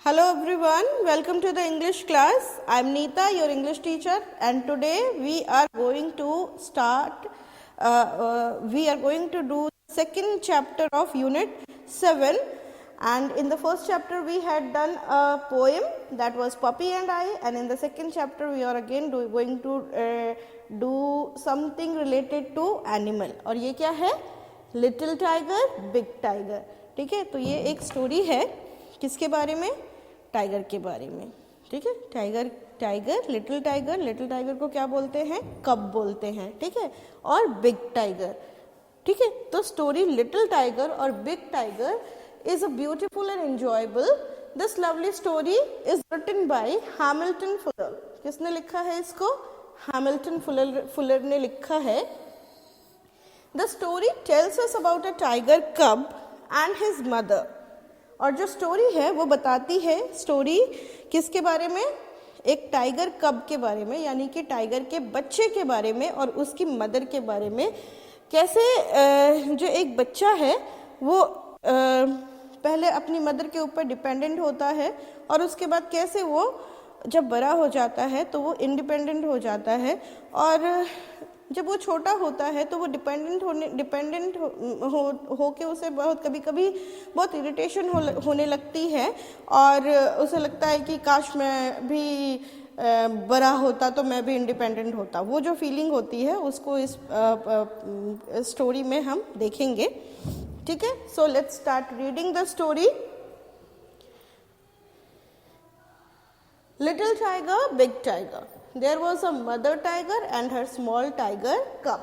Hello everyone, welcome to the English class. I am Neeta, your English teacher, and today we are going to do the second chapter of Unit 7. And in the first chapter we had done a poem that was Puppy and I, and in the second chapter we are again going to do something related to animal. और ये क्या है? Little Tiger, Big Tiger. ठीक है, तो ये एक story है किसके बारे में? टाइगर के बारे में. ठीक है, टाइगर लिटिल टाइगर को क्या बोलते हैं? कब बोलते हैं. ठीक है, और बिग टाइगर. ठीक है, तो स्टोरी लिटिल टाइगर और big tiger is a beautiful and enjoyable. This lovely story is written by Hamilton Fuller. किसने लिखा है इसको? हैमिल्टन फुलर ने लिखा है. The story tells us about a tiger cub and his mother. और जो स्टोरी है वो बताती है, स्टोरी किसके बारे में? एक टाइगर कब के बारे में, यानी कि टाइगर के बच्चे के बारे में और उसकी मदर के बारे में. कैसे जो एक बच्चा है वो पहले अपनी मदर के ऊपर डिपेंडेंट होता है और उसके बाद कैसे वो जब बड़ा हो जाता है तो वो इंडिपेंडेंट हो जाता है. और जब वो छोटा होता है तो वो डिपेंडेंट हो के उसे कभी कभी बहुत इरिटेशन होने लगती है और उसे लगता है कि काश मैं भी बड़ा होता तो मैं भी इंडिपेंडेंट होता. वो जो फीलिंग होती है उसको इस स्टोरी में हम देखेंगे. ठीक है, so let's start reading the story. Little tiger, big tiger. There was a mother tiger and her small tiger cub.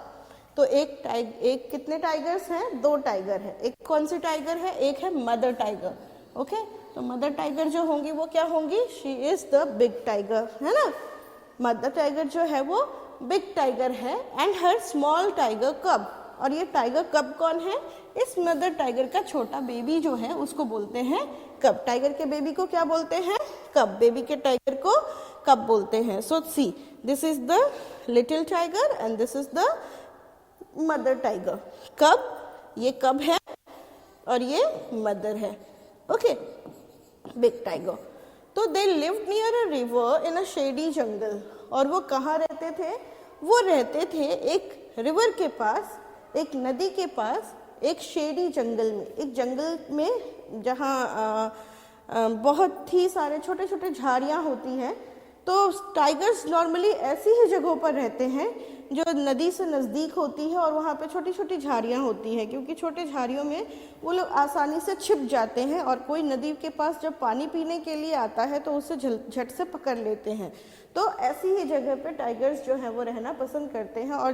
तो एक कितने टाइगर्स हैं? 2 टाइगर हैं. एक कौन सी टाइगर है? एक है मदर टाइगर. ओके, तो मदर टाइगर जो होंगी वो क्या होंगी? She is the big tiger, है ना. मदर टाइगर जो है वो बिग टाइगर है. एंड हर स्मॉल टाइगर कब. और ये टाइगर कब कौन है? इस मदर टाइगर का छोटा बेबी जो है उसको बोलते हैं कब. टाइगर के बेबी को क्या बोलते हैं? कब. बेबी के टाइगर को कब बोलते हैं. So see, this is the little tiger and this is the mother tiger. Cub, ये कब है और ये मदर है. Okay, big tiger. तो they lived near a river in a shady jungle. और वो कहाँ रहते थे? वो रहते थे एक रिवर के पास, एक नदी के पास, एक शेडी जंगल में. एक जंगल में जहाँ बहुत ही सारे छोटे छोटे झाड़ियाँ होती हैं. तो टाइगर्स नॉर्मली ऐसी ही जगहों पर रहते हैं जो नदी से नज़दीक होती है और वहाँ पे छोटी छोटी झाड़ियाँ होती हैं, क्योंकि छोटे झाड़ियों में वो लोग आसानी से छिप जाते हैं और कोई नदी के पास जब पानी पीने के लिए आता है तो उसे झट से पकड़ लेते हैं. तो ऐसी ही जगह पे टाइगर्स जो हैं वो रहना पसंद करते हैं. और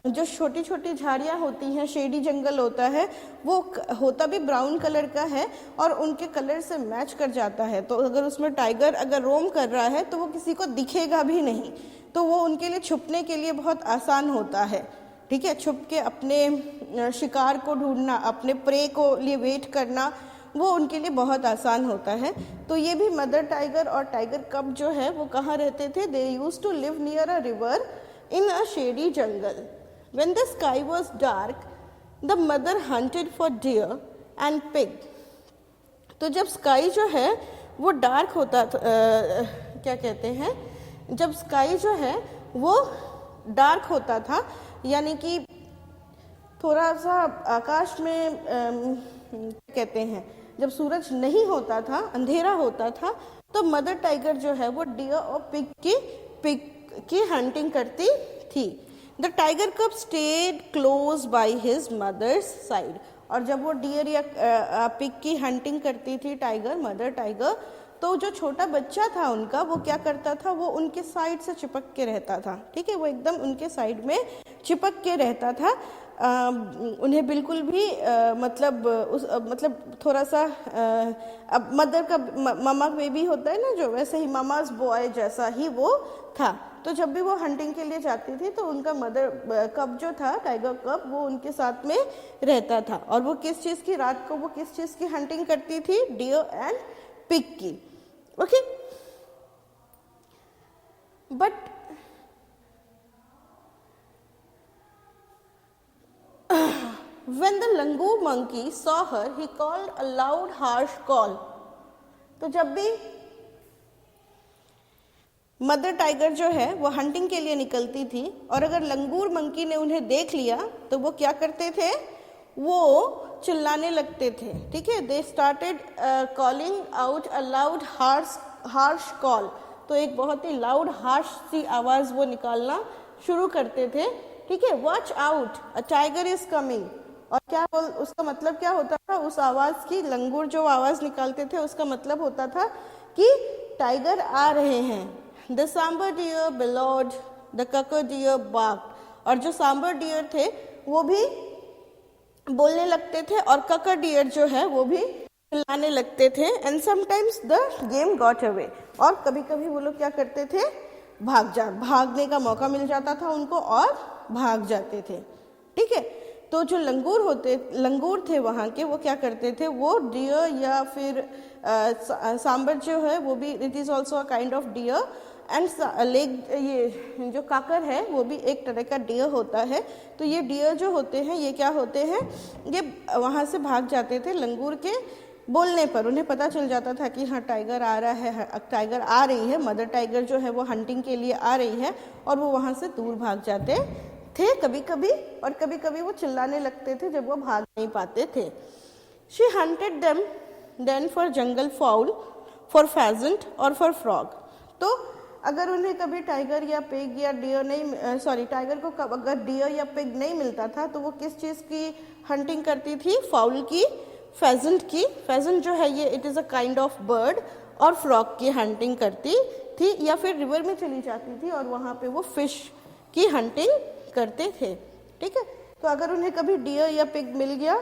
जो छोटी छोटी झाड़ियाँ होती हैं, शेडी जंगल होता है, वो होता भी ब्राउन कलर का है और उनके कलर से मैच कर जाता है. तो अगर उसमें टाइगर अगर रोम कर रहा है तो वो किसी को दिखेगा भी नहीं. तो वो उनके लिए छुपने के लिए बहुत आसान होता है. ठीक है, छुप के अपने शिकार को ढूंढना, अपने प्रे को लिए वेट करना, वो उनके लिए बहुत आसान होता है. तो ये भी मदर टाइगर और टाइगर कब जो है वो कहाँ रहते थे? They used to live near a river in a shady jungle. When the sky was dark the mother hunted for deer and pig. तो जब स्काई जो है वो डार्क होता था, क्या कहते हैं, जब स्काई जो है वो डार्क होता था, यानी कि थोड़ा सा आकाश में कहते हैं जब सूरज नहीं होता था, अंधेरा होता था, तो मदर टाइगर जो है वो डियर और पिग की हंटिंग करती थी. The tiger cub stayed close by his mother's side. और जब वो डियर या पिग की हंटिंग करती थी टाइगर, मदर टाइगर, तो जो छोटा बच्चा था उनका वो क्या करता था? वो उनके साइड से चिपक के रहता था. ठीक है, वो एकदम उनके साइड में चिपक के रहता था. उन्हें बिल्कुल भी मतलब थोड़ा सा अब मदर का ममा बेबी होता है ना, जो वैसे ही ममाज बॉय जैसा ही वो था. तो जब भी वो हंटिंग के लिए जाती थी तो उनका मदर कब जो था, टाइगर कब, वो उनके साथ में रहता था. और वो किस चीज़ की, रात को वो किस चीज़ की हंटिंग करती थी? डियर एंड पिग की. Okay, but when the langur monkey saw her, he called a loud, harsh call. तो जब भी मदर टाइगर जो है वो हंटिंग के लिए निकलती थी और अगर लंगूर मंकी ने उन्हें देख लिया तो वो क्या करते थे, वो चिल्लाने लगते थे। ठीक है, they started calling out a loud harsh call. तो एक बहुत ही लाउड हार्श सी आवाज वो निकालना शुरू करते थे। ठीक है, watch out a tiger is coming. और क्या उसका मतलब क्या होता था, उस आवाज की, लंगूर जो आवाज निकालते थे उसका मतलब होता था कि टाइगर आ रहे हैं। द सांबर डियर बिलोड, द ककर डियर बार्क्ड। और जो सांबर डियर थे वो भी बोलने लगते थे और ककर डियर जो है वो भी चिल्लाने लगते थे। And sometimes the game got away. और कभी कभी वो लोग क्या करते थे, भागने का मौका मिल जाता था उनको और भाग जाते थे। ठीक है, तो जो लंगूर थे वहाँ के, वो क्या करते थे, वो डियर या फिर सांबर जो है वो भी, it is also a kind of dear. And ये जो काकर है वो भी एक तरह का डियर होता है। तो ये डियर जो होते हैं ये क्या होते हैं, ये वहाँ से भाग जाते थे लंगूर के बोलने पर। उन्हें पता चल जाता था कि हाँ टाइगर आ रहा है, टाइगर आ रही है, मदर टाइगर जो है वो हंटिंग के लिए आ रही है, और वो वहाँ से दूर भाग जाते थे कभी कभी। और कभी कभी वो चिल्लाने लगते थे जब वो भाग नहीं पाते थे। She hunted them then for jungle fowl, for pheasant और फॉर फ्रॉग। तो अगर उन्हें कभी टाइगर या पिग या डियर नहीं, टाइगर को अगर डियर या पिग नहीं मिलता था तो वो किस चीज़ की हंटिंग करती थी, फाउल की, फेजेंट की। फेजेंट जो है ये it is a kind of bird. और फ्रॉग की हंटिंग करती थी, या फिर रिवर में चली जाती थी और वहाँ पे वो फिश की हंटिंग करते थे। ठीक है, तो अगर उन्हें कभी डियर या पिग मिल गया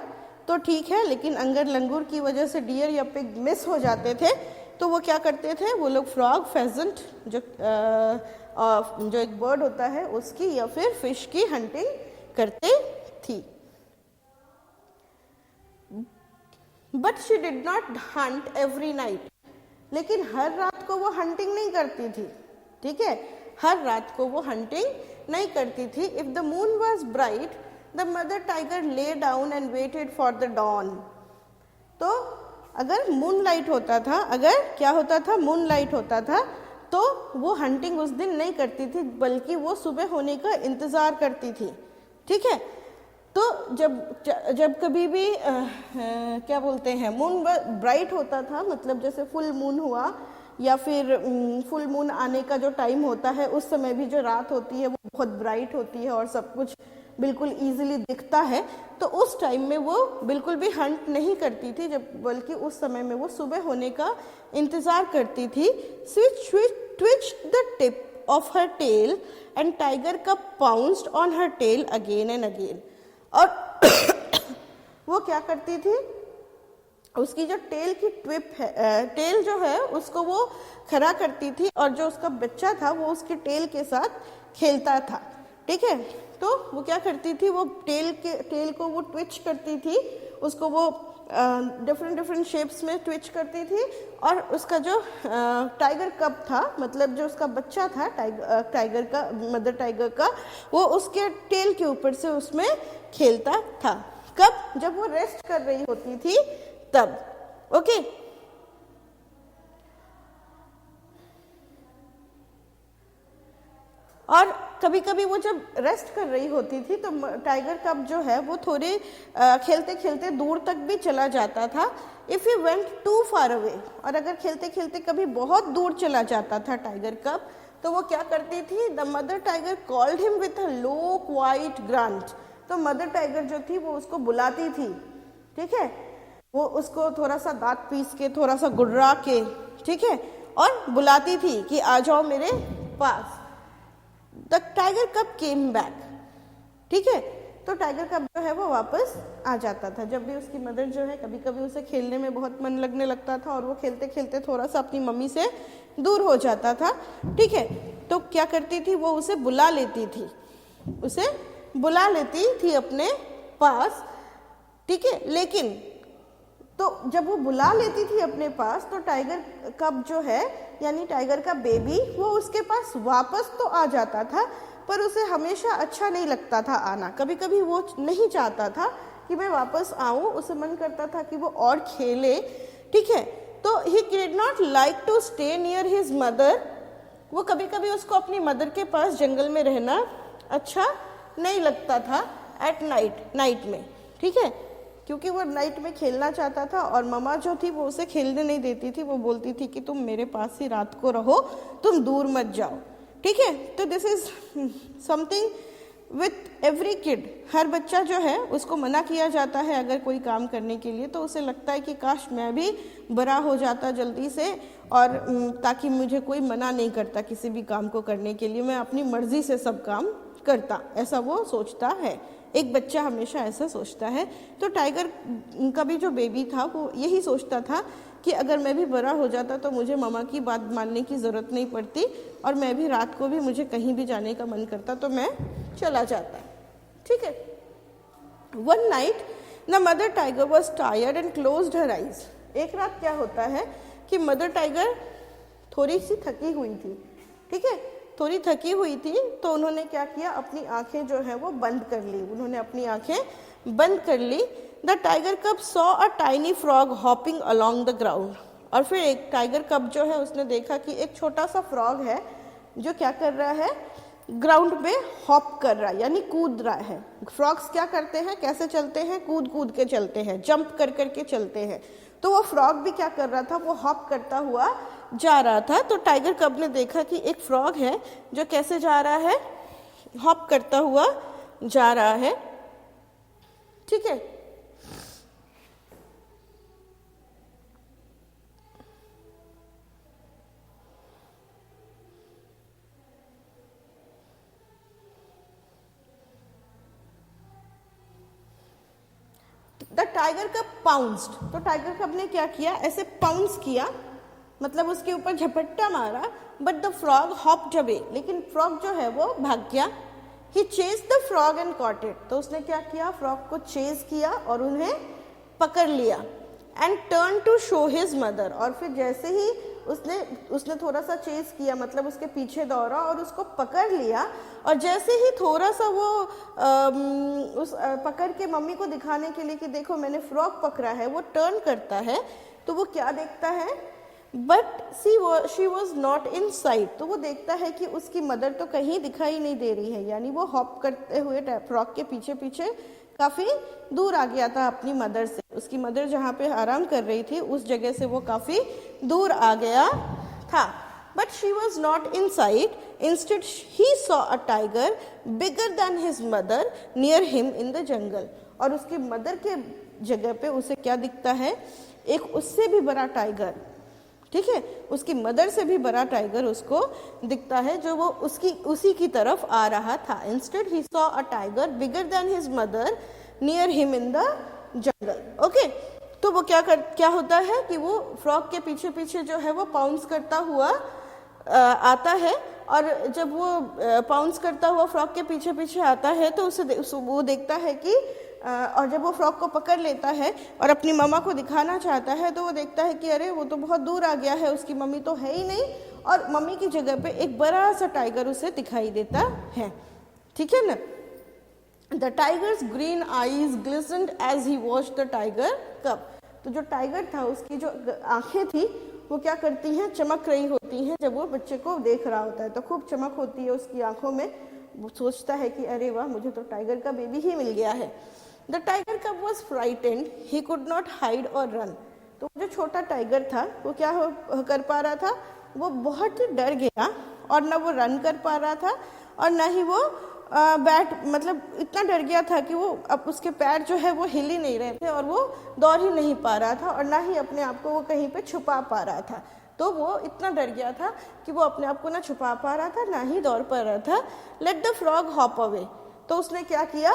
तो ठीक है, लेकिन अगर लंगूर की वजह से डियर या पिग मिस हो जाते थे तो वो क्या करते थे, वो लोग फ्रॉग, फेजेंट जो एक बर्ड होता है उसकी या फिर फिश की हंटिंग करते थी। But she did not Hunt every night. लेकिन हर रात को वो हंटिंग नहीं करती थी। ठीक है, हर रात को वो हंटिंग नहीं करती थी। If the moon was bright the mother tiger lay down and waited for the dawn. तो अगर मून लाइट होता था, अगर क्या होता था, मून लाइट होता था, तो वो हंटिंग उस दिन नहीं करती थी, बल्कि वो सुबह होने का इंतज़ार करती थी। ठीक है, तो जब कभी भी क्या बोलते हैं, मून ब्राइट होता था, मतलब जैसे फुल मून हुआ या फिर फुल मून आने का जो टाइम होता है, उस समय भी जो रात होती है वो बहुत ब्राइट होती है और सब कुछ बिल्कुल इजीली दिखता है। तो उस टाइम में वो बिल्कुल भी हंट नहीं करती थी, बल्कि उस समय में वो सुबह होने का इंतज़ार करती थी। Twitch the tip of her tail and tiger cub pounced on her tail again and again. और वो क्या करती थी, उसकी जो टेल की टिप है, टेल जो है उसको वो खड़ा करती थी और जो उसका बच्चा था वो उसके टेल के साथ खेलता था। ठीक है, तो वो क्या करती थी, वो टेल को वो ट्विच करती थी, उसको वो डिफरेंट शेप्स में ट्विच करती थी। और उसका जो टाइगर कब था, मतलब जो उसका बच्चा था टाइगर का, मदर टाइगर का, वो उसके टेल के ऊपर से उसमें खेलता था। कब, जब वो रेस्ट कर रही होती थी तब। ओके, और कभी कभी वो जब रेस्ट कर रही होती थी तो टाइगर कब जो है वो थोड़े खेलते खेलते दूर तक भी चला जाता था। If he went too far away, और अगर खेलते खेलते कभी बहुत दूर चला जाता था टाइगर कब, तो वो क्या करती थी, the mother tiger called him with a low quite grunt. तो मदर टाइगर जो थी वो उसको बुलाती थी। ठीक है, वो उसको थोड़ा सा दांत पीस के, थोड़ा सा गुर्रा के, ठीक है, और बुलाती थी कि आ जाओ मेरे पास। द टाइगर कब केम बैक। ठीक है, तो टाइगर कब जो है वो वापस आ जाता था। जब भी उसकी मदर जो है, कभी कभी उसे खेलने में बहुत मन लगने लगता था और वो खेलते खेलते थोड़ा सा अपनी मम्मी से दूर हो जाता था। ठीक है, तो क्या करती थी, वो उसे बुला लेती थी, उसे बुला लेती थी अपने पास। ठीक है, लेकिन तो जब वो बुला लेती थी अपने पास तो टाइगर कब जो है, यानी टाइगर का बेबी, वो उसके पास वापस तो आ जाता था, पर उसे हमेशा अच्छा नहीं लगता था आना। कभी कभी वो नहीं चाहता था कि मैं वापस आऊं, उसे मन करता था कि वो और खेले। ठीक है, तो he did not like to stay near his mother, वो कभी कभी उसको अपनी मदर के पास जंगल में रहना अच्छा नहीं लगता था एट नाइट में, ठीक है, क्योंकि वो नाइट में खेलना चाहता था और मम्मा जो थी वो उसे खेलने नहीं देती थी, वो बोलती थी कि तुम मेरे पास ही रात को रहो, तुम दूर मत जाओ, ठीक है। तो this is something with every kid, हर बच्चा जो है उसको मना किया जाता है अगर कोई काम करने के लिए, तो उसे लगता है कि काश मैं भी बड़ा हो जाता जल्दी से, और ताकि मुझे कोई मना नहीं करता किसी भी काम को करने के लिए, मैं अपनी मर्जी से सब काम करता, ऐसा वो सोचता है। एक बच्चा हमेशा ऐसा सोचता है। तो टाइगर का भी जो बेबी था वो यही सोचता था कि अगर मैं भी बड़ा हो जाता तो मुझे मम्मा की बात मानने की ज़रूरत नहीं पड़ती, और मैं भी रात को भी मुझे कहीं भी जाने का मन करता तो मैं चला जाता, ठीक है। One night the mother tiger was tired and closed her eyes. एक रात क्या होता है कि मदर टाइगर थोड़ी सी थकी हुई थी, ठीक है, थोड़ी थकी हुई थी, तो उन्होंने क्या किया, अपनी आंखें जो है वो बंद कर ली, उन्होंने अपनी आंखें बंद कर ली। द टाइगर कब saw a tiny frog hopping along the ground, और फिर एक टाइगर कब जो है उसने देखा कि एक छोटा सा फ्रॉग है जो क्या कर रहा है, ग्राउंड में हॉप कर रहा है, यानी कूद रहा है। फ्रॉग्स क्या करते हैं, कैसे चलते हैं, कूद कूद के चलते हैं, जंप कर करके चलते हैं। तो वो फ्रॉग भी क्या कर रहा था, वो हॉप करता हुआ जा रहा था। तो टाइगर कब ने देखा कि एक फ्रॉग है जो कैसे जा रहा है, हॉप करता हुआ जा रहा है, ठीक है। द टाइगर कब पाउंस्ड, तो टाइगर कब ने क्या किया, ऐसे पाउंस किया, मतलब उसके ऊपर झपट्टा मारा, but the frog hopped away, लेकिन फ्रॉग जो है वो भाग गया। He chase the frog and caught it, तो उसने क्या किया, फ्रॉग को चेज किया और उन्हें पकड़ लिया। And turn to show his mother, और फिर जैसे ही उसने थोड़ा सा चेज किया, मतलब उसके पीछे दौड़ा और उसको पकड़ लिया, और जैसे ही थोड़ा सा वो पकड़ के मम्मी को दिखाने के लिए कि देखो मैंने फ्रॉग पकड़ा है, वो टर्न करता है, तो वो क्या देखता है, but she was not in site, तो वो देखता है कि उसकी मदर तो कहीं दिखाई नहीं दे रही है, यानी वो हॉप करते हुए फ्रॉग के पीछे पीछे काफी दूर आ गया था अपनी मदर से। उसकी मदर जहाँ पे आराम कर रही थी उस जगह से वो काफी दूर आ गया था। But she was not in site, instead he saw a tiger bigger than his mother near him in the जंगल, और उसकी मदर के जगह पे उसे क्या दिखता है, एक उससे भी बड़ा टाइगर, ठीक है, उसकी मदर से भी बड़ा टाइगर उसको दिखता है, जो वो उसी की तरफ आ रहा था। Instead he saw a tiger bigger than his mother near him in the jungle. Okay, तो वो क्या होता है कि वो फ्रॉग के पीछे पीछे जो है वो पाउंस करता हुआ आता है, और जब वो पाउंस करता हुआ फ्रॉग के पीछे पीछे आता है तो वो देखता है कि और जब वो फ्रॉग को पकड़ लेता है और अपनी मम्मा को दिखाना चाहता है तो वो देखता है कि अरे वो तो बहुत दूर आ गया है, उसकी मम्मी तो है ही नहीं, और मम्मी की जगह पे एक बड़ा सा टाइगर उसे दिखाई देता है, ठीक है ना। The tiger's green eyes glistened as he watched the tiger cub, तो जो टाइगर था उसकी जो आंखें थी वो क्या करती हैं, चमक रही होती हैं जब वो बच्चे को देख रहा होता है, तो खूब चमक होती है उसकी आंखों में। वो सोचता है कि अरे वाह, मुझे तो टाइगर का बेबी ही मिल गया है। द टाइगर कब was frightened, he could not hide और रन, तो जो छोटा टाइगर था वो क्या कर पा रहा था, वो बहुत ही डर गया, और ना वो रन कर पा रहा था और ना ही वो मतलब इतना डर गया था कि वो अब उसके पैर जो है वो हिल ही नहीं रहे थे, और वो दौड़ ही नहीं पा रहा था, और ना ही अपने आप को वो कहीं पे छुपा पा रहा था। तो वो इतना डर गया था कि वो अपने आप को ना छुपा पा रहा था ना ही दौड़ पा रहा था। Let the frog hop away, तो उसने क्या किया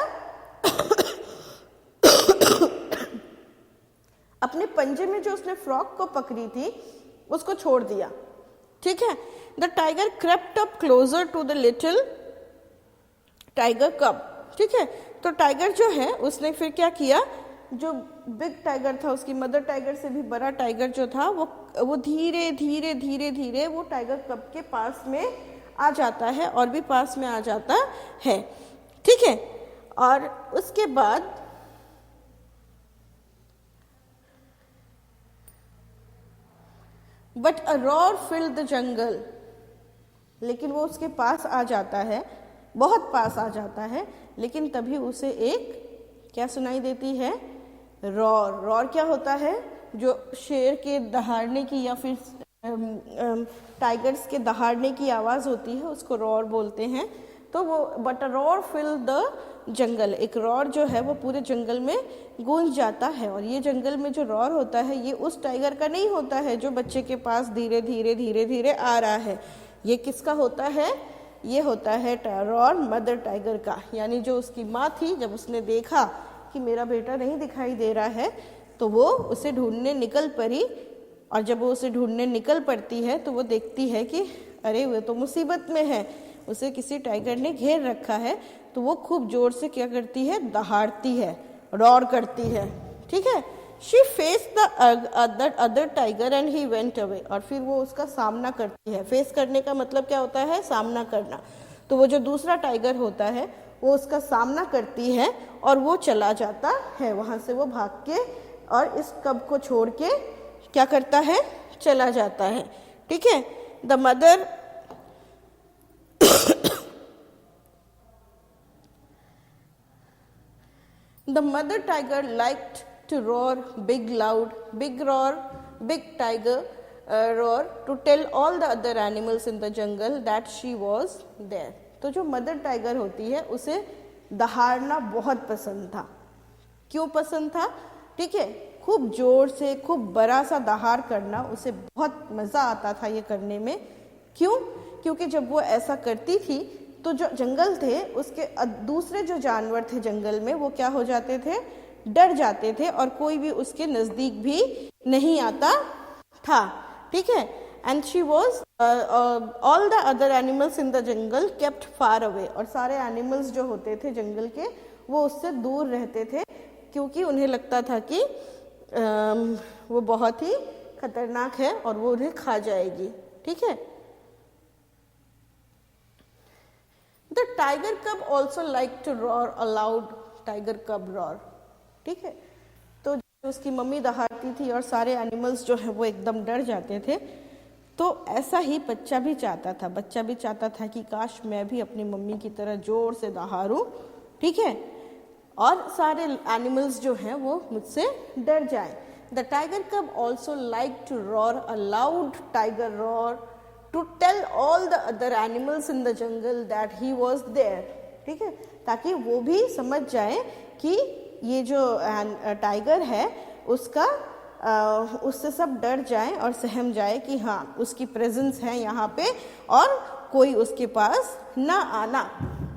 अपने पंजे में जो उसने फ्रॉग को पकड़ी थी उसको छोड़ दिया, ठीक है। The tiger crept up closer to the little tiger cub, ठीक है। तो टाइगर जो है उसने फिर क्या किया, जो बिग टाइगर था उसकी मदर टाइगर से भी बड़ा टाइगर जो था वो धीरे धीरे धीरे धीरे वो टाइगर कब के पास में आ जाता है, और भी पास में आ जाता है, ठीक है। और उसके बाद but a roar filled the jungle, लेकिन वो उसके पास आ जाता है, बहुत पास आ जाता है, लेकिन तभी उसे एक क्या सुनाई देती है, रॉर। रॉर क्या होता है, जो शेर के दहाड़ने की या फिर टाइगर्स के दहाड़ने की आवाज़ होती है, उसको रॉर बोलते हैं। तो वो but a roar fill the jungle, एक रॉर जो है वो पूरे जंगल में गूंज जाता है। और ये जंगल में जो रॉर होता है ये उस टाइगर का नहीं होता है जो बच्चे के पास धीरे धीरे धीरे धीरे आ रहा है। ये किसका होता है, ये होता है रॉर मदर टाइगर का, यानी जो उसकी माँ थी, जब उसने देखा कि मेरा बेटा नहीं दिखाई दे रहा है तो वो उसे ढूंढने निकल पड़ी। और जब वो उसे ढूंढने निकल पड़ती है तो वो देखती है कि अरे वो तो मुसीबत में है, उसे किसी टाइगर ने घेर रखा है। तो वो खूब जोर से क्या करती है, दहाड़ती है, रॉर करती है, ठीक है। She face the other tiger and he went away, और फिर वो उसका सामना करती है। फेस करने का मतलब क्या होता है, सामना करना। तो वो जो दूसरा टाइगर होता है वो उसका सामना करती है और वो चला जाता है, वहाँ से वो भाग के और इस कब को छोड़ के क्या करता है, चला जाता है, ठीक है। The mother The mother tiger liked to roar big loud, big tiger roar to tell all the other animals in the jungle that she was there. तो जो मदर टाइगर होती है उसे दहाड़ना बहुत पसंद था। क्यों पसंद था, ठीक है, खूब जोर से खूब बड़ा सा दहाड़ करना उसे बहुत मज़ा आता था ये करने में। क्यों, क्योंकि जब वो ऐसा करती थी तो जो जंगल थे उसके दूसरे जो जानवर थे जंगल में वो क्या हो जाते थे, डर जाते थे और कोई भी उसके नज़दीक भी नहीं आता था, ठीक है। And she was all the other animals in the jungle kept far away, और सारे एनिमल्स जो होते थे जंगल के वो उससे दूर रहते थे क्योंकि उन्हें लगता था कि वो बहुत ही खतरनाक है और वो उन्हें खा जाएगी, ठीक है। The tiger cub also liked to roar a loud tiger cub roar, ठीक है। तो उसकी मम्मी दहाड़ती थी और सारे एनिमल्स जो है वो एकदम डर जाते थे। तो ऐसा ही बच्चा भी चाहता था कि काश मैं भी अपनी मम्मी की तरह जोर से दहाड़ूं, ठीक है, और सारे एनिमल्स जो हैं वो मुझसे डर जाएं। The tiger cub also liked to roar a loud tiger roar to tell all the other animals in the jungle that he was there, ठीक है, ताकि वो भी समझ जाए कि ये जो टाइगर है उसका उससे सब डर जाए और सहम जाए कि हाँ उसकी प्रेजेंस है यहाँ पे और कोई उसके पास ना आना।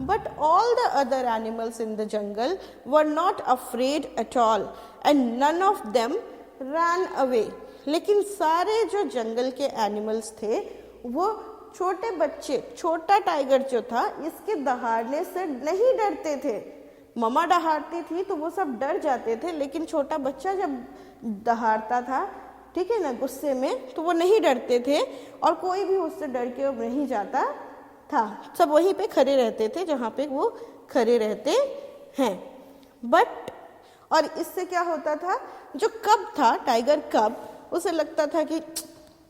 But all the other animals in the jungle were not afraid at all and none of them ran away. लेकिन सारे जो जंगल के एनिमल्स थे वो छोटे बच्चे, छोटा टाइगर जो था इसके दहाड़ने से नहीं डरते थे। मम्मा दहाड़ती थी तो वो सब डर जाते थे, लेकिन छोटा बच्चा जब दहाड़ता था, ठीक है ना, गुस्से में, तो वो नहीं डरते थे और कोई भी उससे डर के नहीं जाता था। सब वहीं पे खड़े रहते थे जहाँ पे वो खड़े रहते हैं। बट और इससे क्या होता था, जो कब था, टाइगर कब, उसे लगता था कि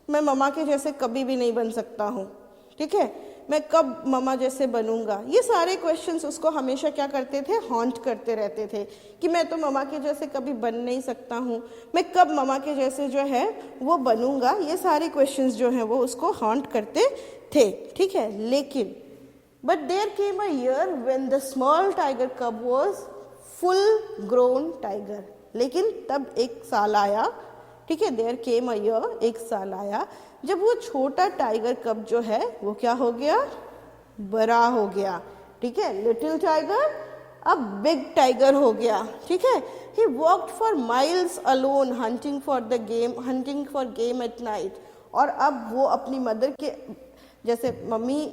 मैं मम्मा के जैसे कभी भी नहीं बन सकता हूँ, ठीक है, मैं कब मम्मा जैसे बनूंगा। ये सारे क्वेश्चंस उसको हमेशा क्या करते थे, हॉन्ट करते रहते थे कि मैं तो मम्मा के जैसे कभी बन नहीं सकता हूँ, मैं कब मम्मा के जैसे जो है वो बनूंगा। ये सारे क्वेश्चंस जो हैं वो उसको हॉन्ट करते थे, ठीक है। लेकिन but there came a year when the small tiger cub was full grown tiger. लेकिन तब एक साल आया, ठीक है, देयर केम अ ईयर, एक साल आया जब वो छोटा टाइगर कब जो है वो क्या हो गया, बड़ा हो गया, ठीक है। लिटिल टाइगर अब बिग टाइगर हो गया, ठीक है। He walked for miles alone hunting for game at night. और अब वो अपनी मदर के जैसे मम्मी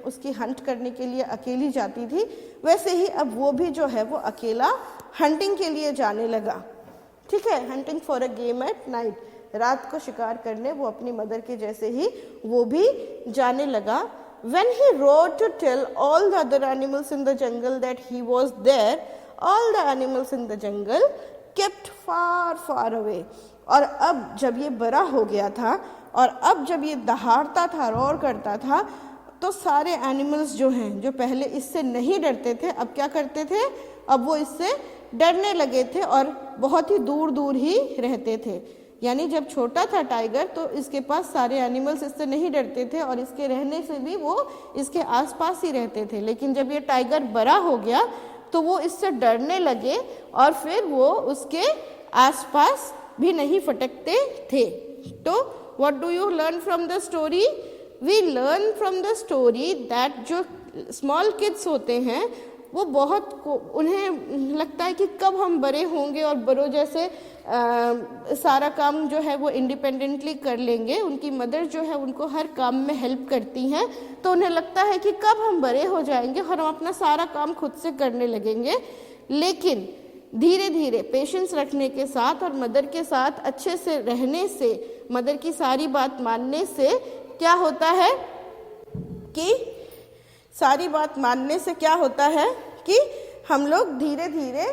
उसकी हंट करने के लिए अकेली जाती थी, वैसे ही अब वो भी जो है वो अकेला हंटिंग के लिए जाने लगा, ठीक है। Hunting for a game at night, रात को शिकार करने वो अपनी मदर के जैसे ही वो भी जाने लगा। When he roared to tell all the other animals in the jungle that he was there, all the animals in the jungle kept far far away. और अब जब ये बड़ा हो गया था और अब जब ये दहाड़ता था, रोर करता था, तो सारे एनिमल्स जो हैं, जो पहले इससे नहीं डरते थे, अब क्या करते थे, अब वो इससे डरने लगे थे और बहुत ही दूर दूर ही रहते थे। यानी जब छोटा था टाइगर तो इसके पास सारे एनिमल्स इससे नहीं डरते थे और इसके रहने से भी वो इसके आसपास ही रहते थे। लेकिन जब ये टाइगर बड़ा हो गया तो वो इससे डरने लगे और फिर वो उसके आसपास भी नहीं फटकते थे। तो what do you learn from the story? We learn from the story that जो स्मॉल किड्स होते हैं वो बहुत उन्हें लगता है कि कब हम बड़े होंगे और बड़ों जैसे सारा काम जो है वो इंडिपेंडेंटली कर लेंगे। उनकी मदर जो है उनको हर काम में हेल्प करती हैं, तो उन्हें लगता है कि कब हम बड़े हो जाएंगे और हम अपना सारा काम खुद से करने लगेंगे। लेकिन धीरे धीरे पेशेंस रखने के साथ और मदर के साथ अच्छे से रहने से, मदर की सारी बात मानने से क्या होता है कि सारी बात मानने से क्या होता है कि हम लोग धीरे धीरे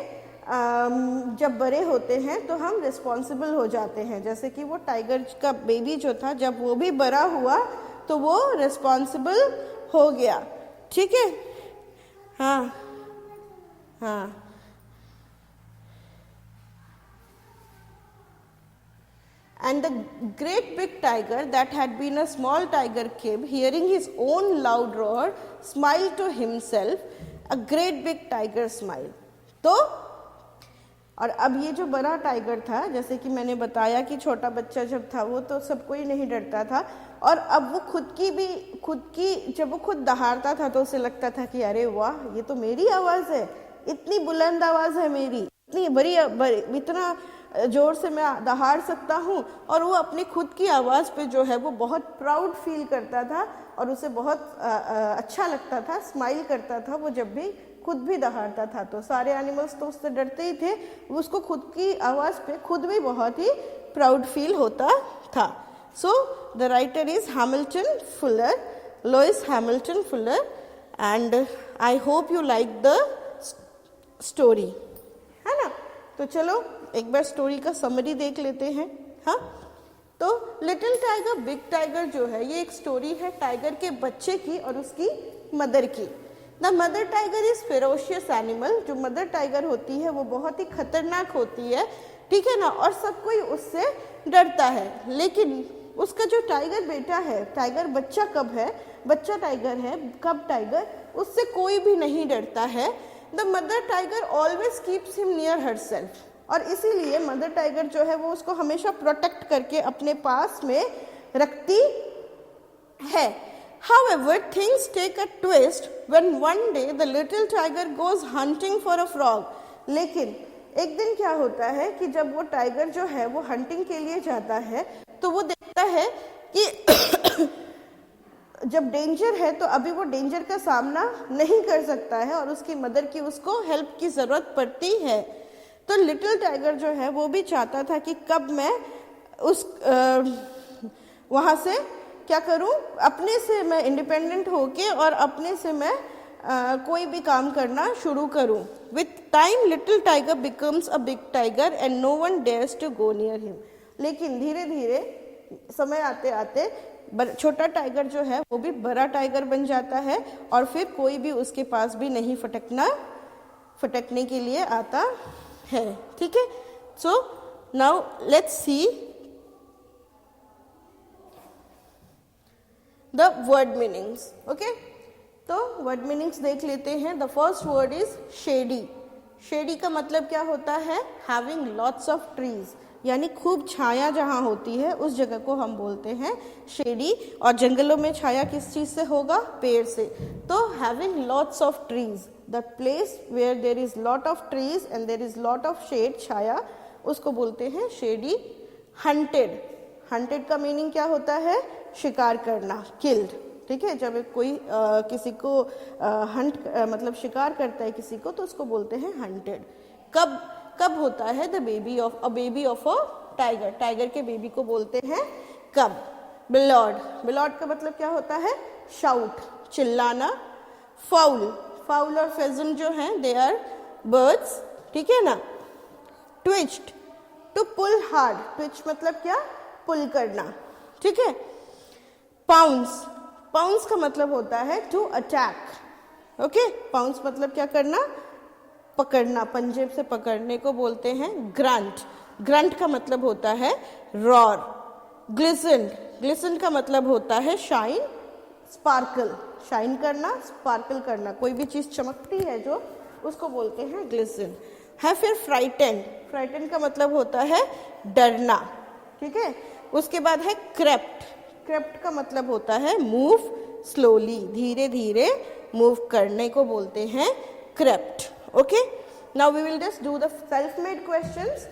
जब बड़े होते हैं तो हम रिस्पॉन्सिबल हो जाते हैं। जैसे कि वो टाइगर का बेबी जो था, जब वो भी बड़ा हुआ तो वो रिस्पॉन्सिबल हो गया। ठीक है, हाँ हाँ। And the great big tiger that had been a small tiger cub, hearing his own loud roar, smiled to himself, a great big tiger smile. तो और अब ये जो बड़ा टाइगर था, जैसे कि मैंने बताया कि छोटा बच्चा जब था वो तो सबको ही नहीं डरता था, और अब वो खुद की जब वो खुद दहाड़ता था तो उसे लगता था कि अरे वाह, ये तो मेरी आवाज़ है, इतनी बुलंद आवाज़ है मेरी, इतनी बड़ी इतना जोर से मैं दहाड़ सकता हूँ। और वो अपनी खुद की आवाज़ पे जो है वो बहुत प्राउड फील करता था और उसे बहुत अच्छा लगता था, स्माइल करता था वो जब भी खुद भी दहाड़ता था। तो सारे एनिमल्स तो उससे डरते ही थे, वो उसको खुद की आवाज़ पे खुद भी बहुत ही प्राउड फील होता था। So the writer is Hamilton Fuller, Lewis Hamilton Fuller, and I hope you like the story, है ना। तो चलो एक बार स्टोरी का समरी देख लेते हैं। हाँ, तो लिटिल टाइगर बिग टाइगर जो है ये एक स्टोरी है टाइगर के बच्चे की और उसकी मदर की। The mother tiger is ferocious animal. जो मदर टाइगर होती है वो बहुत ही खतरनाक होती है, ठीक है ना, और सब कोई उससे डरता है। लेकिन उसका जो टाइगर बेटा है, टाइगर बच्चा कब है, बच्चा टाइगर है, कब टाइगर, उससे कोई भी नहीं डरता है। The mother tiger always keeps him near herself, और इसीलिए मदर टाइगर जो है वो उसको हमेशा प्रोटेक्ट करके अपने पास में रखती है। However, things take a twist when one day the little tiger goes hunting for a frog. लेकिन एक दिन क्या होता है कि जब वो टाइगर जो है वो हंटिंग के लिए जाता है तो वो देखता है कि जब डेंजर है तो अभी वो डेंजर का सामना नहीं कर सकता है और उसकी मदर की उसको हेल्प की ज़रूरत पड़ती है। तो लिटिल टाइगर जो है वो भी चाहता था कि कब मैं उस वहाँ से क्या करूँ, अपने से मैं इंडिपेंडेंट होके और अपने से मैं कोई भी काम करना शुरू करूँ। With time little tiger becomes a big tiger and no one dares to go near him. लेकिन धीरे धीरे समय आते आते छोटा टाइगर जो है वो भी बड़ा टाइगर बन जाता है और फिर कोई भी उसके पास भी नहीं फटकने के लिए आता है। ठीक है, so now let's see the word meanings. Okay, तो वर्ड मीनिंग्स देख लेते हैं। The first word is shady. Shady का मतलब क्या होता है, हैविंग लॉट्स ऑफ ट्रीज, यानी खूब छाया जहाँ होती है उस जगह को हम बोलते हैं शेडी। और जंगलों में छाया किस चीज़ से होगा, पेड़ से। तो having lots of trees, the place where there is lot of trees and there is lot of shade, छाया, उसको बोलते हैं शेडी। हंटेड, हंटेड का मीनिंग क्या होता है, शिकार करना, किल्ड। ठीक है, जब कोई किसी को मतलब शिकार करता है किसी को तो उसको बोलते हैं हंटेड। कब होता है, the baby of a tiger, tiger के बेबी को बोलते हैं कब। बिलॉड, बिलॉड का मतलब क्या होता है, शाउट, चिल्लाना। फाउल, फाउल और फेजन जो हैं दे आर बर्ड्स, ठीक है ना। ट्विच्ड, टू पुल हार्ड, ट्विच मतलब क्या, पुल करना, ठीक है। पाउंस, पाउंस का मतलब होता है टू अटैक। ओके, पाउंस मतलब क्या करना, पकड़ना, पंजे से पकड़ने को बोलते हैं ग्रंट। ग्रंट का मतलब होता है रॉर। ग्लिसन, ग्लिसन का मतलब होता है शाइन, स्पार्कल, शाइन करना, स्पार्कल करना, कोई भी चीज चमकती है जो, उसको बोलते हैं ग्लिसन है। फिर फ्राइटेंड, फ्राइटेंड का मतलब होता है डरना, ठीक है। उसके बाद है क्रेप्ट, क्रेप्ट का मतलब होता है मूव स्लोली, धीरे धीरे मूव करने को बोलते हैं crept. Okay, now we will just do the self made questions.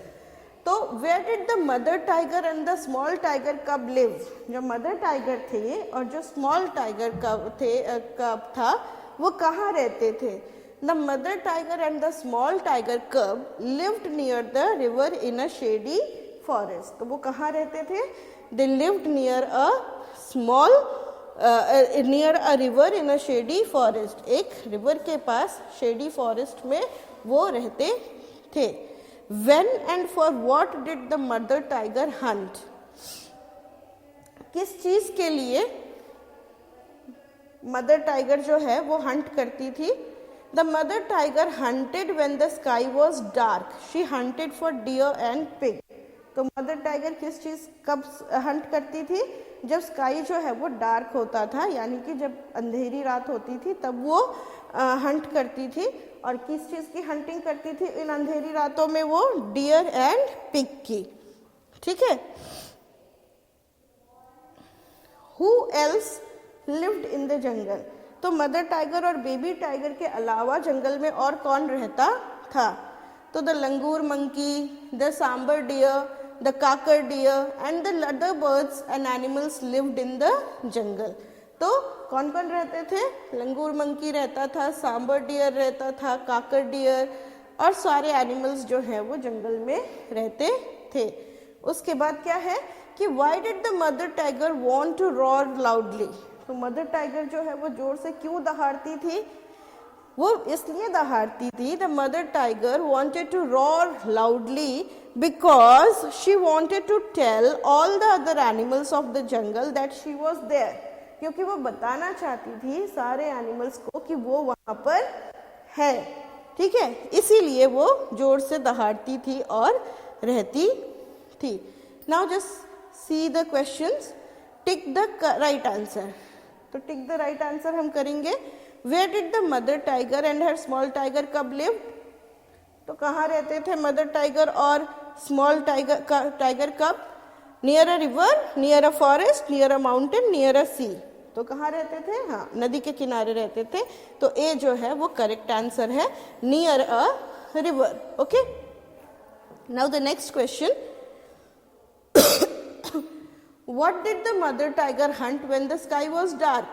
तो where did the mother tiger and the small tiger cub live? जो मदर टाइगर थे और जो स्मॉल टाइगर कब था वो कहाँ रहते थे? The mother tiger and the small tiger cub lived near the river in a shady forest. तो वो कहाँ रहते थे? They lived near a small near a river in a shady forest. एक रिवर के पास शेडी फॉरेस्ट में वो रहते थे। When and for what did the mother tiger hunt? किस चीज के लिए मदर टाइगर जो है वो हंट करती थी? The mother tiger hunted when the sky was dark. She hunted for deer and pig. तो मदर टाइगर किस चीज कब हंट करती थी? जब स्काई जो है वो डार्क होता था, यानी कि जब अंधेरी रात होती थी तब वो हंट करती थी। और किस चीज की हंटिंग करती थी इन अंधेरी रातों में? वो डियर एंड पिग की, ठीक है। Who else lived in the jungle? तो मदर टाइगर और बेबी टाइगर के अलावा जंगल में और कौन रहता था? तो the langur monkey, the sambar deer, the kakar deer and the other birds and animals lived in the jungle. तो कौन कौन रहते थे? लंगूर मंकी रहता था, सांबर डियर रहता था, काकर डियर, और सारे एनिमल्स जो है वो जंगल में रहते थे। उसके बाद क्या है कि why did the mother tiger want to roar loudly? तो मदर टाइगर जो है वो जोर से क्यों दहाड़ती थी? वो इसलिए दहाड़ती थी, the mother tiger wanted to roar loudly because she wanted to tell all the other animals of the jungle that she was there. क्योंकि वो बताना चाहती थी सारे एनिमल्स को कि वो वहां पर है, ठीक है, इसीलिए वो जोर से दहाड़ती थी और रहती थी। Now just see the questions, tick the right answer. तो टिक द राइट आंसर हम करेंगे। Where did the mother tiger and her small tiger cub lived? तो कहाँ रहते थे मदर टाइगर और small tiger cub? Near a river, near a forest, near a mountain, near a sea. तो कहाँ रहते थे? हाँ, नदी के किनारे रहते थे। तो ए जो है वो करेक्ट आंसर है, near a river. Okay, now the next question, what did the mother tiger Hunt when the sky was dark?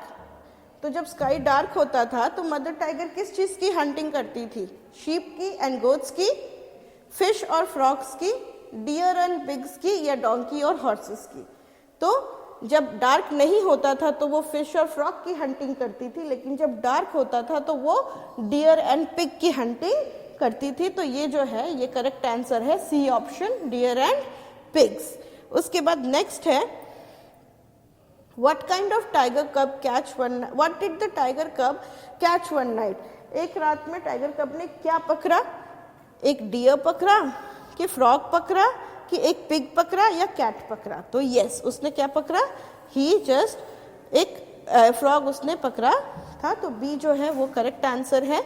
तो जब स्काई डार्क होता था तो मदर टाइगर किस चीज की हंटिंग करती थी? शीप की एंड गोट्स की, फिश और फ्रॉग्स की, डियर एंड पिग्स की, या डोंकी और हॉर्सेस की? तो जब डार्क नहीं होता था तो वो फिश और फ्रॉग की हंटिंग करती थी, लेकिन जब डार्क होता था तो वो डियर एंड पिग की हंटिंग करती थी। तो ये जो है ये करेक्ट आंसर है, C option, deer and pigs. उसके बाद नेक्स्ट है, What kind of tiger cub catch one? What did the tiger cub catch one night? एक रात में टाइगर कब ने क्या पकड़ा? एक डियर पकड़ा, कि फ्रॉग पकड़ा, कि एक पिग पकड़ा, या कैट पकड़ा? तो यस, उसने क्या पकड़ा? ही जस्ट एक फ्रॉग उसने पकड़ा था। तो बी जो है वो करेक्ट आंसर है।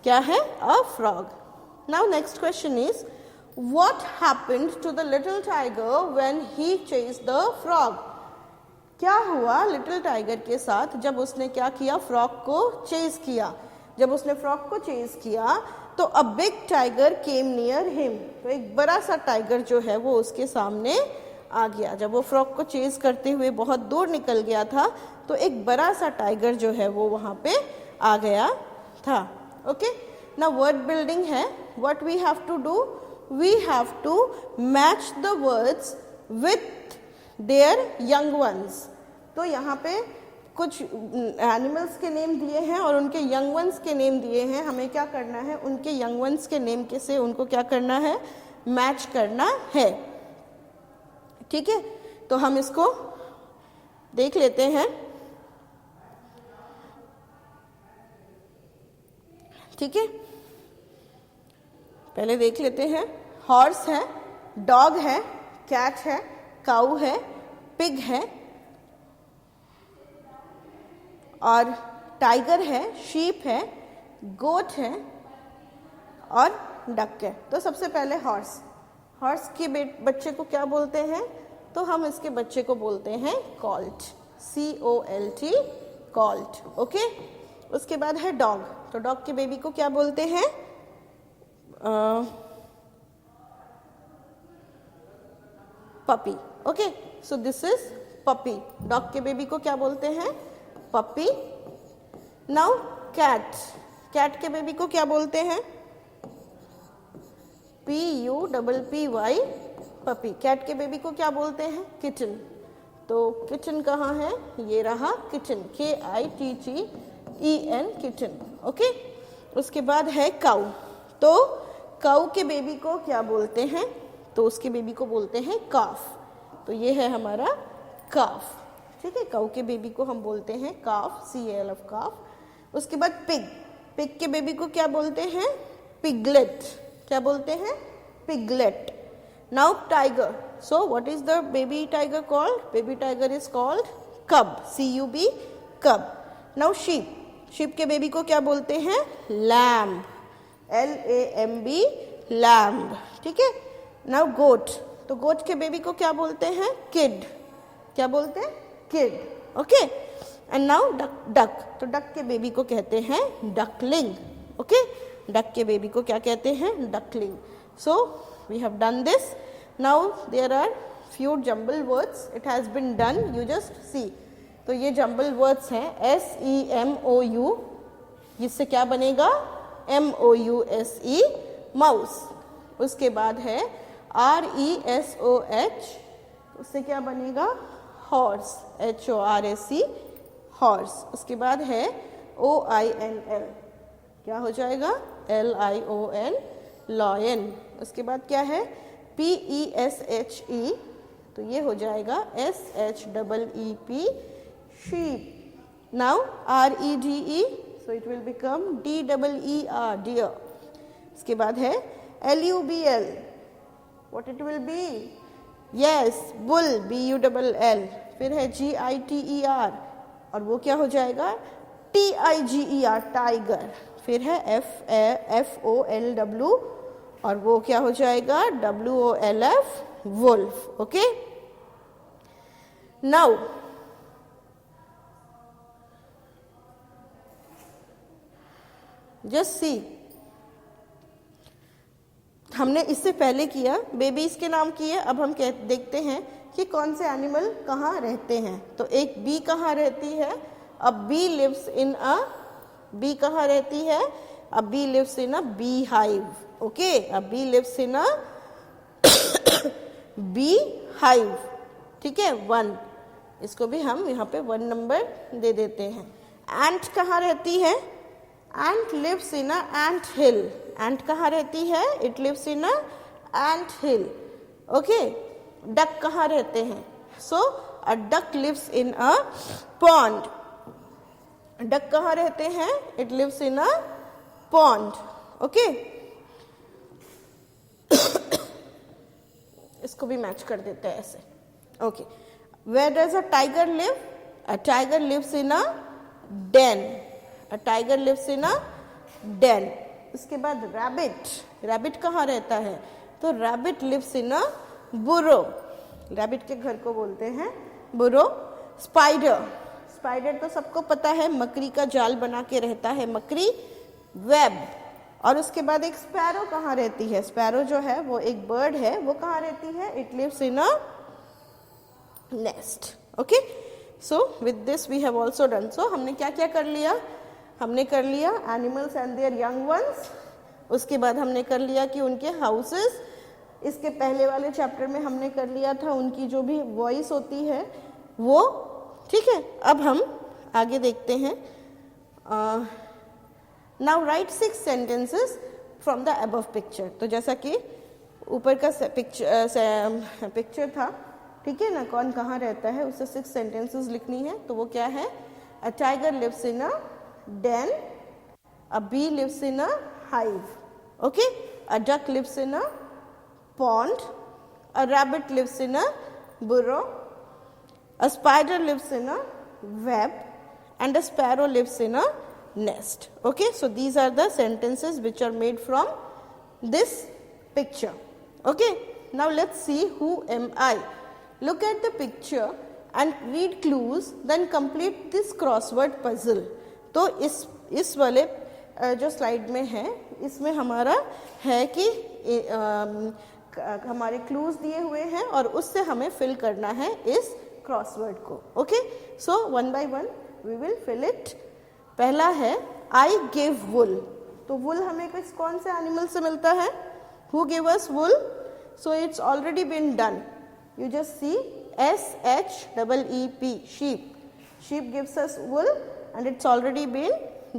क्या है? A frog. Now next question is, what happened to the little tiger when he chased the frog? क्या हुआ लिटिल टाइगर के साथ जब उसने क्या किया? फ्रॉग को चेज किया। जब उसने फ्रॉग को चेज किया तो अ big tiger came near him. तो एक बड़ा सा टाइगर जो है वो उसके सामने आ गया। जब वो फ्रॉग को चेज करते हुए बहुत दूर निकल गया था तो एक बड़ा सा टाइगर जो है वो वहां पे आ गया था। ओके, ना वर्ड बिल्डिंग है। What we have to do? We have to match the words with their young ones. तो यहाँ पे कुछ एनिमल्स के नेम दिए हैं और उनके यंग वंस के नेम दिए हैं। हमें क्या करना है? उनके यंग वंस के नेम के से उनको क्या करना है? मैच करना है, ठीक है। तो हम इसको देख लेते हैं, ठीक है। पहले देख लेते हैं, हॉर्स है, डॉग है, कैट है, काऊ है, पिग है, और टाइगर है, शीप है, गोट है और डक है। तो सबसे पहले हॉर्स, हॉर्स के बच्चे को क्या बोलते हैं? तो हम इसके बच्चे को बोलते हैं कॉल्ट, COLT, कॉल्ट, ओके। उसके बाद है डॉग, तो डॉग के बेबी को क्या बोलते हैं? Puppy, okay. So this is puppy. Dog के बेबी को क्या बोलते हैं? पपी। नाउ कैट, कैट के बेबी को क्या बोलते हैं? PUPPY, puppy. कैट के बेबी को क्या बोलते हैं? किटन। तो किटन कहाँ है? ये रहा किटन, KITTEN, किटन, ओके। उसके बाद है काऊ, तो काऊ के बेबी को क्या बोलते हैं? तो उसके बेबी को बोलते हैं काफ। तो ये है हमारा काफ, ठीक है। काऊ के बेबी को हम बोलते हैं काफ, CALF, काफ। उसके बाद पिग, पिग के बेबी को क्या बोलते हैं? पिगलेट। क्या बोलते हैं? Piglet. Now tiger, so what is the baby tiger called? Baby tiger is called कब, CUB, कब। नाउ शीप, शीप के बेबी को क्या बोलते हैं? लैम्ब, LAMB, लैम्ब, ठीक है। नाउ गोट, तो गोट के बेबी को क्या बोलते हैं? किड। क्या बोलते हैं? Kid, okay. And now duck, duck, तो डक के बेबी को कहते हैं डकलिंग, ओके। डक के बेबी को क्या कहते हैं? Duckling. So we have done this. Now there are few jumble words, it has been done, you just see। तो ये जम्बल वर्ड्स हैं, SEMOU, इससे क्या बनेगा? MOUSE, mouse. उसके बाद है RESOH, उससे क्या बनेगा? Horse, HORSE, horse. उसके बाद है OINL, क्या हो जाएगा? LION, lion. उसके बाद क्या है? PESHE, तो ये हो जाएगा SHEEP, sheep. Now REDE, so it will become DEER, deer. इसके बाद है LUBL, what it will be? Yes, bull, BULL। फिर है GITER, और वो क्या हो जाएगा? TIGER, tiger. फिर है FOLW, और वो क्या हो जाएगा? WOLF, wolf, okay. Now just see, हमने इससे पहले किया, बेबीज के नाम किए, अब हम देखते हैं कि कौन से एनिमल कहाँ रहते हैं। तो एक बी कहाँ रहती है? अब bee lives in a, bee कहाँ रहती है? अब bee lives in a bee hive, okay. अब bee lives in a bee hive, ठीक है, 1। इसको भी हम यहाँ पे 1 नंबर दे देते हैं। एंट कहाँ रहती है? एंट लिव्स इन अ एंट हिल। एंट कहाँ रहती है? It lives in a ant hill, okay. Duck कहाँ रहते हैं? So a duck lives in a pond. Duck कहाँ रहते हैं? It lives in a pond, okay. इसको भी मैच कर देते हैं ऐसे, okay. Where does a tiger live? A tiger lives in a den. A tiger lives in a den. उसके बाद रैबिट, रैबिट कहाँ रहता है? तो रैबिट लिव्स इन अ बुरो। रैबिट के घर को बोलते हैं बुरो। स्पाइडर, स्पाइडर तो सबको पता है, मकड़ी का जाल बना के रहता है, मकड़ी, वेब। और उसके बाद एक स्पैरो कहाँ रहती है? स्पैरो जो है वो एक बर्ड है, वो कहाँ रहती है? It lives in a nest, okay. So with this we have also done. सो हमने क्या क्या कर लिया? हमने कर लिया animals and their young ones. उसके बाद हमने कर लिया कि उनके हाउसेस। इसके पहले वाले चैप्टर में हमने कर लिया था उनकी जो भी वॉइस होती है वो, ठीक है। अब हम आगे देखते हैं। Now right 6 sentences from the above picture. तो जैसा कि ऊपर का पिक्चर था, ठीक है ना, कौन कहाँ रहता है, उसे 6 सेंटेंसेस लिखनी है। तो वो क्या है, a tiger lives in a den, a bee lives in a hive, okay, a duck lives in a pond, a rabbit lives in a burrow, a spider lives in a web, and a sparrow lives in a nest. Okay, so these are the sentences which are made from this picture. Okay, now let's see who am I. Look at the picture and read clues, then complete this crossword puzzle. तो इस वाले जो slide में है, इसमें हमारा है कि हमारे क्लूज दिए हुए हैं और उससे हमें फिल करना है इस क्रॉसवर्ड को। Okay, so one by one we will fill it. पहला है आई गिव वुल। तो वुल हमें कौन से एनिमल से मिलता है? Who give us wool? So it's already been done. You just see SHEEP, sheep. Sheep gives us wool and it's already been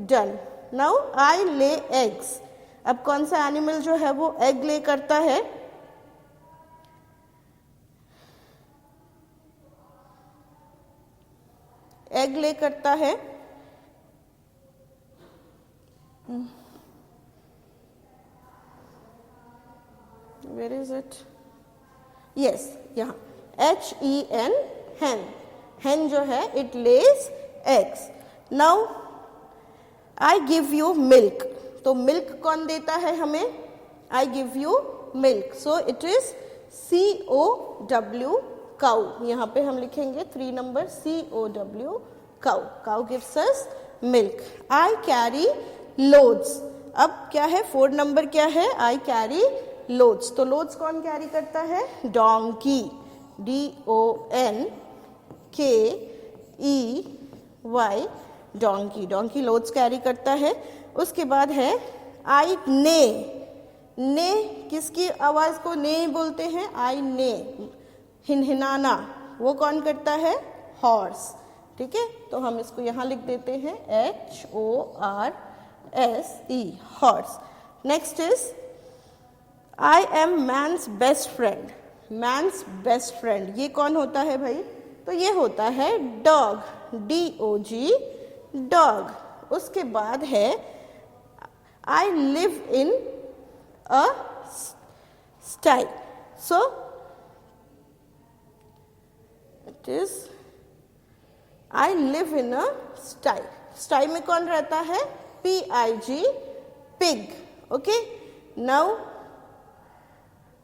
done. Now I lay eggs. अब कौन सा एनिमल जो है वो एग ले करता है? एग ले करता है Where is it? Yes, यहाँ HEN, hen. Hen जो है it lays eggs. Now I give you milk. तो मिल्क कौन देता है हमें? I give you milk. So it is COW, cow. यहाँ पे हम लिखेंगे 3 number COW, cow. Cow gives us milk. I carry loads. अब क्या है? 4 नंबर क्या है? I carry loads. तो loads कौन कैरी करता है? Donkey. DONKEY, donkey. Donkey loads carry करता है। उसके बाद है आई ने। ने किसकी आवाज को ने बोलते हैं? आई ने, हिनहिनाना, वो कौन करता है? हॉर्स। ठीक है, तो हम इसको यहां लिख देते हैं HORSE, horse. Next is I am man's best friend. Man's best friend ये कौन होता है भाई? तो ये होता है डॉग, DOG, डॉग। उसके बाद है I live in a sty. So it is I live in a sty. Sty में कौन रहता है? PIG, pig. Okay. Now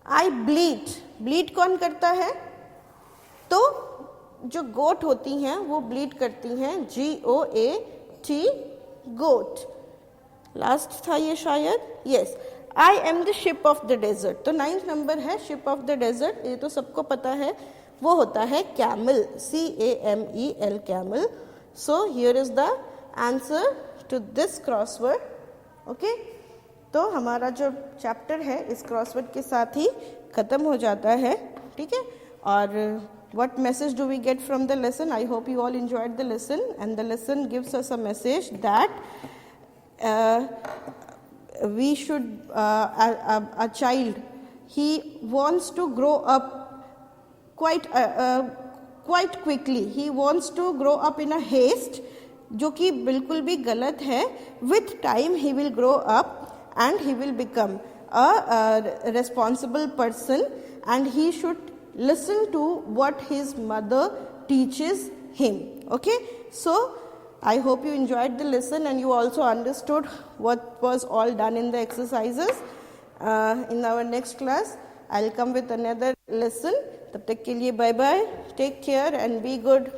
I bleat. Bleat कौन करता है? तो जो गोट होती हैं वो ब्लीड करती हैं, GOAT, गोट। लास्ट था ये शायद। Yes, I am the ship of the desert. तो 9th नंबर है शिप ऑफ द डेजर्ट, ये तो सबको पता है, वो होता है camel, CAMEL, camel. So here is the answer to this crossword. Okay, तो हमारा जो चैप्टर है इस क्रॉसवर्ड के साथ ही खत्म हो जाता है। ठीक है, और what message do we get from the lesson? I hope you all enjoyed the lesson, and the lesson gives us a message that we should a child, he wants to grow up quite quickly. He wants to grow up in a haste, जो कि बिल्कुल भी गलत है। With time he will grow up and he will become a responsible person, and he should listen to what his mother teaches him. Okay, so I hope you enjoyed the lesson and you also understood what was all done in the exercises. In our next class I'll come with another lesson. तब तक के लिए bye bye, take care and be good.